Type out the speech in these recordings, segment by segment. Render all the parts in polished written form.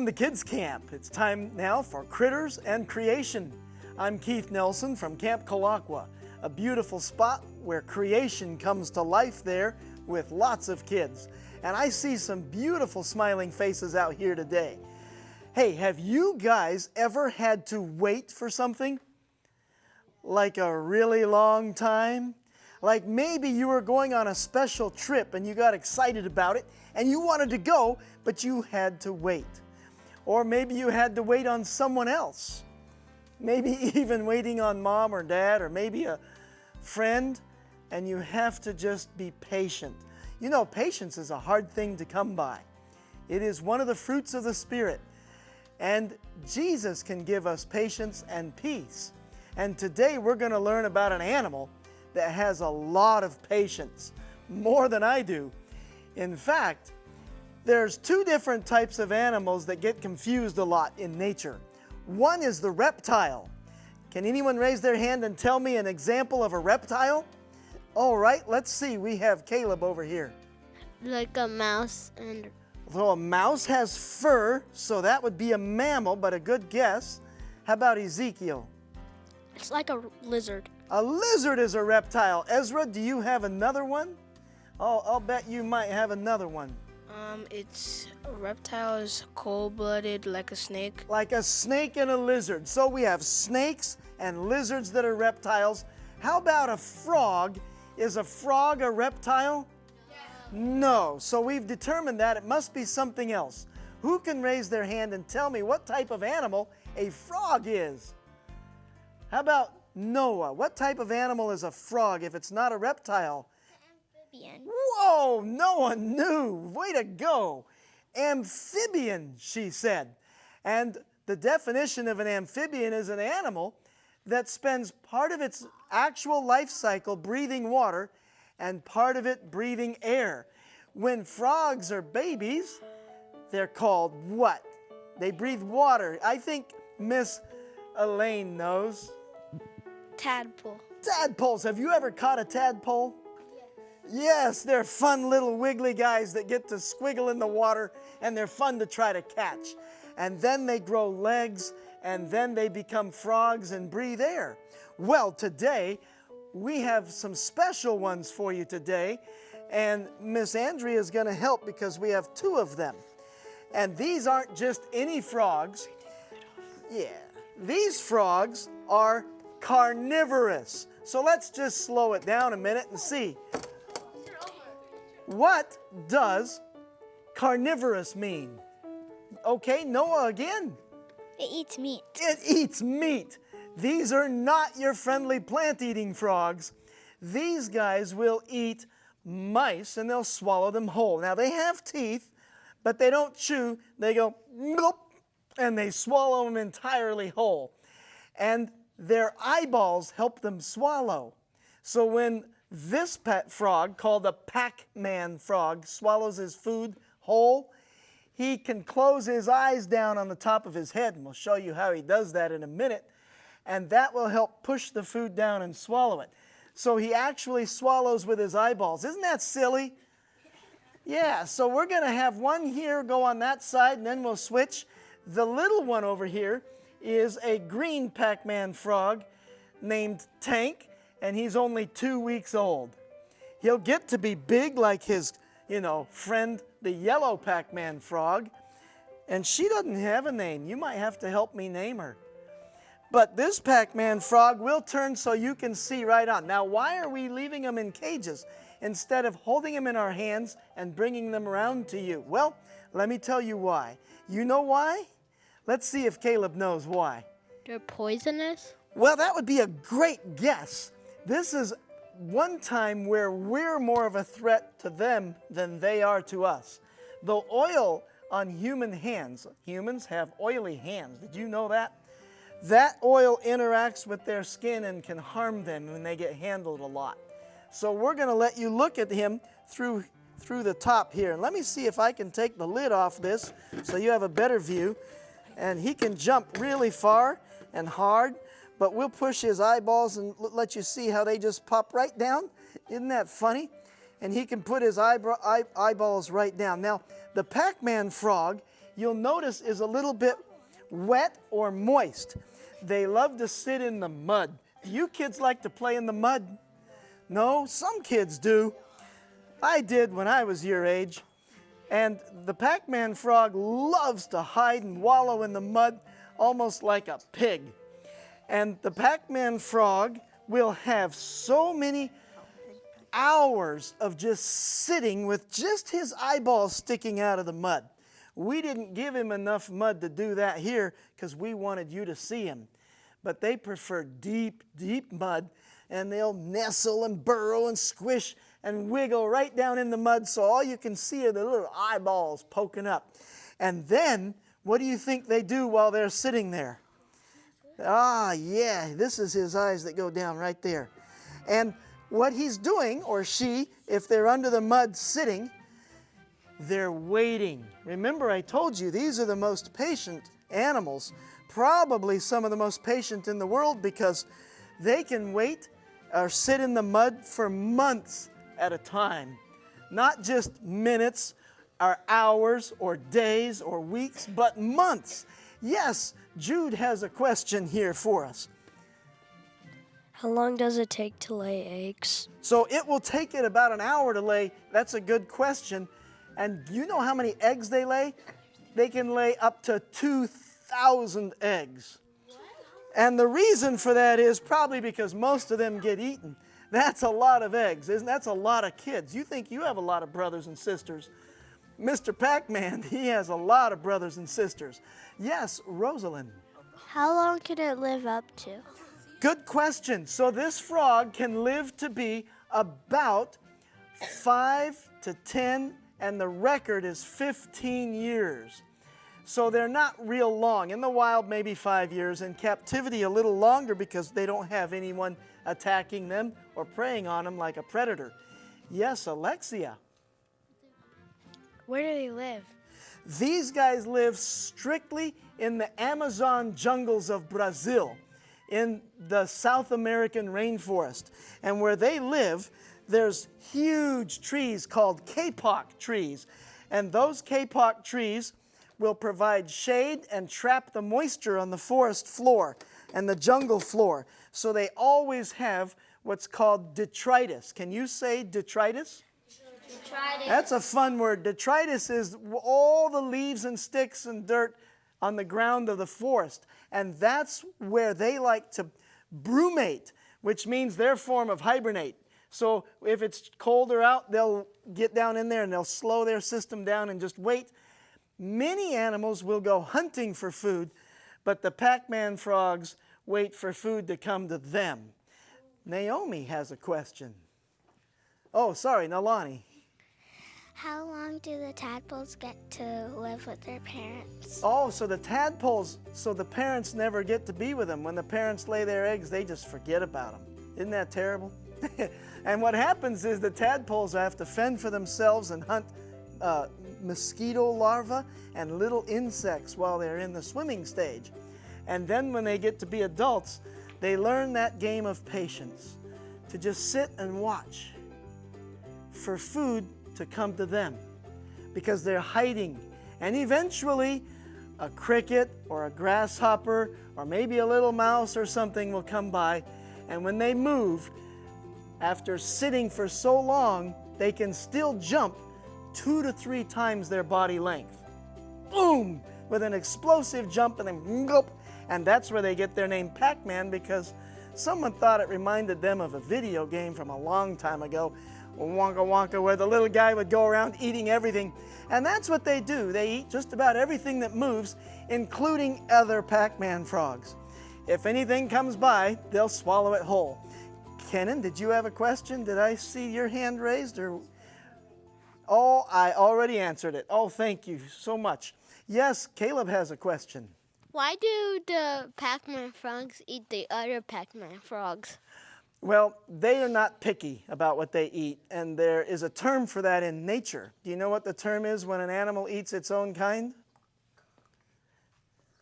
Welcome to Kids Camp. It's time now for Critters and Creation. I'm Keith Nelson from Camp Colaqua, a beautiful spot where creation comes to life there with lots of kids. And I see some beautiful smiling faces out here today. Hey, have you guys ever had to wait for something? Like a really long time? Like maybe you were going on a special trip and you got excited about it and you wanted to go, but you had to wait. Or maybe you had to wait on someone else. Maybe even waiting on mom or dad or maybe a friend, and you have to just be patient. You know, patience is a hard thing to come by. It is one of the fruits of the Spirit. And Jesus can give us patience and peace. And today we're going to learn about an animal that has a lot of patience, more than I do. In fact, there's two different types of animals that get confused a lot in nature. One is the reptile. Can anyone raise their hand and tell me an example of a reptile? All right, let's see. We have Caleb over here. Like a mouse and... So a mouse has fur, so that would be a mammal, but a good guess. How about Ezekiel? It's like a lizard. A lizard is a reptile. Ezra, do you have another one? Oh, I'll bet you might have another one. It's a reptile is cold-blooded like a snake. Like a snake and a lizard. So we have snakes and lizards that are reptiles. How about a frog? Is a frog a reptile? No. So we've determined that it must be something else. Who can raise their hand and tell me what type of animal a frog is? How about Noah? What type of animal is a frog if it's not a reptile? Amphibian. Whoa, Noah knew. Way to go. Amphibian, she said. And the definition of an amphibian is an animal that spends part of its actual life cycle breathing water and part of it breathing air. When frogs are babies, they're called what? They breathe water. I think Miss Elaine knows. Tadpole. Tadpoles. Have you ever caught a tadpole? Yes, they're fun little wiggly guys that get to squiggle in the water, and they're fun to try to catch. And then they grow legs, and then they become frogs and breathe air. Well, today, we have some special ones for you today, and Miss Andrea is going to help because we have two of them. And these aren't just any frogs. Yeah, these frogs are carnivorous. So let's just slow it down a minute and see. What does carnivorous mean? Okay, Noah again. It eats meat. It eats meat. These are not your friendly plant-eating frogs. These guys will eat mice and they'll swallow them whole. Now they have teeth, but they don't chew. They go, nope, and they swallow them entirely whole. And their eyeballs help them swallow. So when this pet frog, called a Pac-Man frog, swallows his food whole, he can close his eyes down on the top of his head, and we'll show you how he does that in a minute, and that will help push the food down and swallow it. So he actually swallows with his eyeballs. Isn't that silly? Yeah, so we're going to have one here go on that side, and then we'll switch. The little one over here is a green Pac-Man frog named Tank, and he's only 2 weeks old. He'll get to be big like his, friend, the yellow Pac-Man frog, and she doesn't have a name. You might have to help me name her. But this Pac-Man frog will turn so you can see right on. Now, why are we leaving them in cages instead of holding them in our hands and bringing them around to you? Well, let me tell you why. You know why? Let's see if Caleb knows why. They're poisonous? Well, that would be a great guess. This is one time where we're more of a threat to them than they are to us. The oil on human hands, humans have oily hands. Did you know that? That oil interacts with their skin and can harm them when they get handled a lot. So we're going to let you look at him through the top here. And let me see if I can take the lid off this so you have a better view. And he can jump really far and hard, but we'll push his eyeballs and let you see how they just pop right down. Isn't that funny? And he can put his eyeballs right down. Now, the Pac-Man frog you'll notice is a little bit wet or moist. They love to sit in the mud. Do you kids like to play in the mud? No, some kids do. I did when I was your age. And the Pac-Man frog loves to hide and wallow in the mud almost like a pig. And the Pac-Man frog will have so many hours of just sitting with just his eyeballs sticking out of the mud. We didn't give him enough mud to do that here because we wanted you to see him. But they prefer deep, deep mud, and they'll nestle and burrow and squish and wiggle right down in the mud so all you can see are the little eyeballs poking up. And then, what do you think they do while they're sitting there? Ah, yeah, this is his eyes that go down right there. And what he's doing, or she, if they're under the mud sitting, they're waiting. Remember, I told you, these are the most patient animals, probably some of the most patient in the world, because they can wait or sit in the mud for months at a time. Not just minutes or hours or days or weeks, but months. Yes, Jude has a question here for us. How long does it take to lay eggs? So it will take it about an hour to lay. That's a good question. And you know how many eggs they lay? They can lay up to 2,000 eggs. And the reason for that is probably because most of them get eaten. That's a lot of eggs, isn't that's a lot of kids. You think you have a lot of brothers and sisters. Mr. Pac-Man, he has a lot of brothers and sisters. Yes, Rosalind. How long can it live up to? Good question. So this frog can live to be about 5 to 10, and the record is 15 years. So they're not real long. In the wild, maybe 5 years. In captivity, a little longer because they don't have anyone attacking them or preying on them like a predator. Yes, Alexia. Where do they live? These guys live strictly in the Amazon jungles of Brazil, in the South American rainforest. And where they live, there's huge trees called kapok trees. And those kapok trees will provide shade and trap the moisture on the forest floor and the jungle floor. So they always have what's called detritus. Can you say detritus? Detritus. That's a fun word. Detritus is all the leaves and sticks and dirt on the ground of the forest. And that's where they like to brumate, which means their form of hibernate. So if it's colder out, they'll get down in there and they'll slow their system down and just wait. Many animals will go hunting for food, but the Pac-Man frogs wait for food to come to them. Naomi has a question. Oh, sorry, Nalani. How long do the tadpoles get to live with their parents? Oh, so the tadpoles, so the parents never get to be with them. When the parents lay their eggs, they just forget about them. Isn't that terrible? And what happens is the tadpoles have to fend for themselves and hunt mosquito larvae and little insects while they're in the swimming stage. And then when they get to be adults, they learn that game of patience, to just sit and watch for food to come to them because they're hiding. And eventually a cricket or a grasshopper or maybe a little mouse or something will come by, and when they move, after sitting for so long, they can still jump 2 to 3 times their body length. Boom! With an explosive jump, and then gulp. And that's where they get their name Pac-Man, because someone thought it reminded them of a video game from a long time ago, Wonka Wonka, where the little guy would go around eating everything. And that's what they do. They eat just about everything that moves, including other Pac-Man frogs. If anything comes by, they'll swallow it whole. Kenan, did you have a question? Did I see your hand raised? Or? Oh, I already answered it. Oh, thank you so much. Yes, Caleb has a question. Why do the Pac-Man frogs eat the other Pac-Man frogs? Well, they are not picky about what they eat, and there is a term for that in nature. Do you know what the term is when an animal eats its own kind?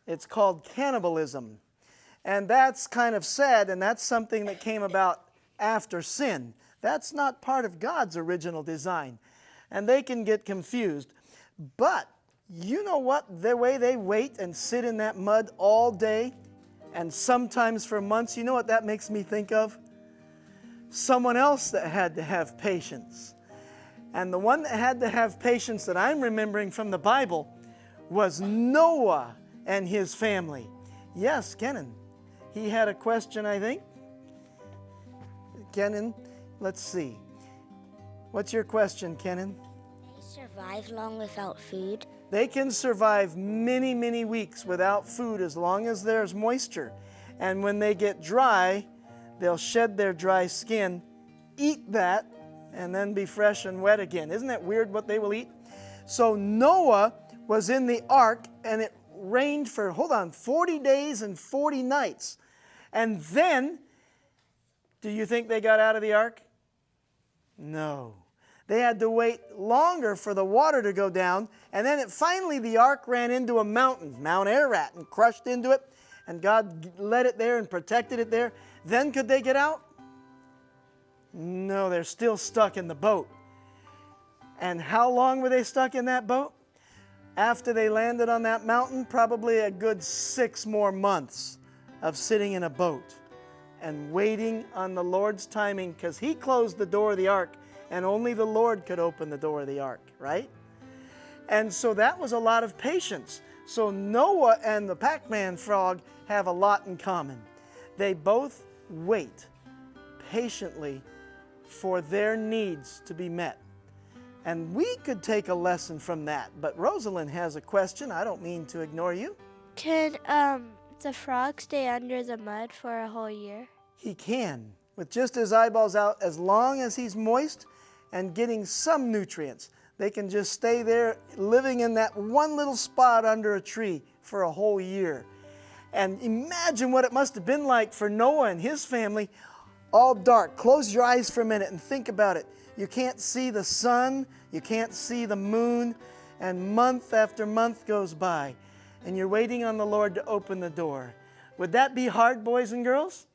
It's called cannibalism. And that's kind of sad, and that's something that came about after sin. That's not part of God's original design, and they can get confused. But You know what? The way they wait and sit in that mud all day and sometimes for months, you know what that makes me think of? Someone else that had to have patience. And the one that had to have patience that I'm remembering from the Bible was Noah and his family. Yes, Kenan. He had a question, I think. Kenan, let's see. What's your question, Kenan? They survive long without food. They can survive many, many weeks without food as long as there's moisture. And when they get dry, they'll shed their dry skin, eat that, and then be fresh and wet again. Isn't that weird what they will eat? So Noah was in the ark, and it rained for, 40 days and 40 nights. And then, do you think they got out of the ark? No. They had to wait longer for the water to go down, and then finally the ark ran into a mountain, Mount Ararat, and crushed into it, and God led it there and protected it there. Then could they get out? No, they're still stuck in the boat. And how long were they stuck in that boat? After they landed on that mountain, probably a good 6 more months of sitting in a boat and waiting on the Lord's timing, because He closed the door of the ark and only the Lord could open the door of the ark, right? And so that was a lot of patience. So Noah and the Pac-Man frog have a lot in common. They both wait patiently for their needs to be met. And we could take a lesson from that. But Rosalind has a question. I don't mean to ignore you. Can the frog stay under the mud for a whole year? He can, with just his eyeballs out, as long as he's moist and getting some nutrients. They can just stay there living in that one little spot under a tree for a whole year. And imagine what it must have been like for Noah and his family, all dark. Close your eyes for a minute and think about it. You can't see the sun, you can't see the moon, and month after month goes by, and you're waiting on the Lord to open the door. Would that be hard, boys and girls?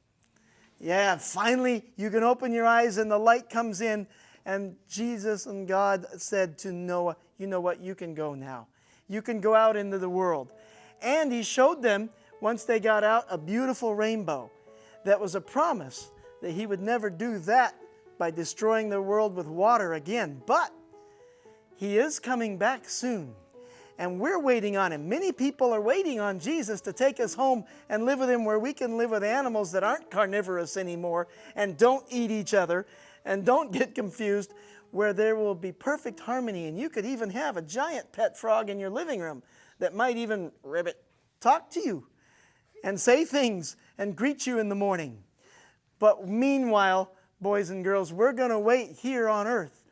Yeah, finally you can open your eyes and the light comes in, and Jesus and God said to Noah, you know what, you can go now. You can go out into the world. And He showed them, once they got out, a beautiful rainbow. That was a promise that He would never do that by destroying the world with water again. But He is coming back soon. And we're waiting on Him. Many people are waiting on Jesus to take us home and live with Him, where we can live with animals that aren't carnivorous anymore and don't eat each other and don't get confused, where there will be perfect harmony. And you could even have a giant pet frog in your living room that might even talk to you and say things and greet you in the morning. But meanwhile, boys and girls, we're going to wait here on earth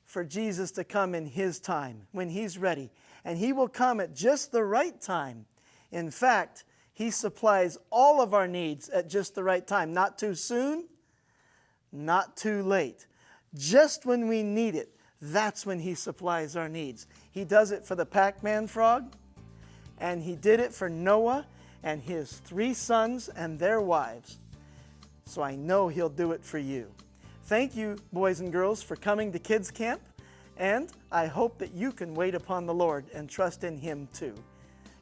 for Jesus to come in His time, when He's ready. And He will come at just the right time. In fact, He supplies all of our needs at just the right time. Not too soon, not too late. Just when we need it, that's when He supplies our needs. He does it for the Pac-Man frog, and He did it for Noah and his 3 sons and their wives. So I know He'll do it for you. Thank you, boys and girls, for coming to Kids Camp, and I hope that you can wait upon the Lord and trust in Him too.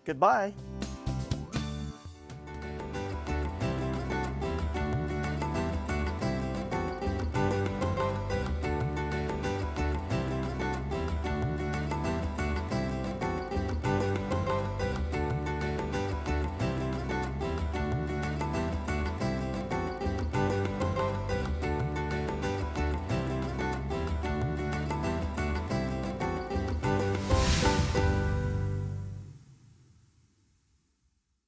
Goodbye.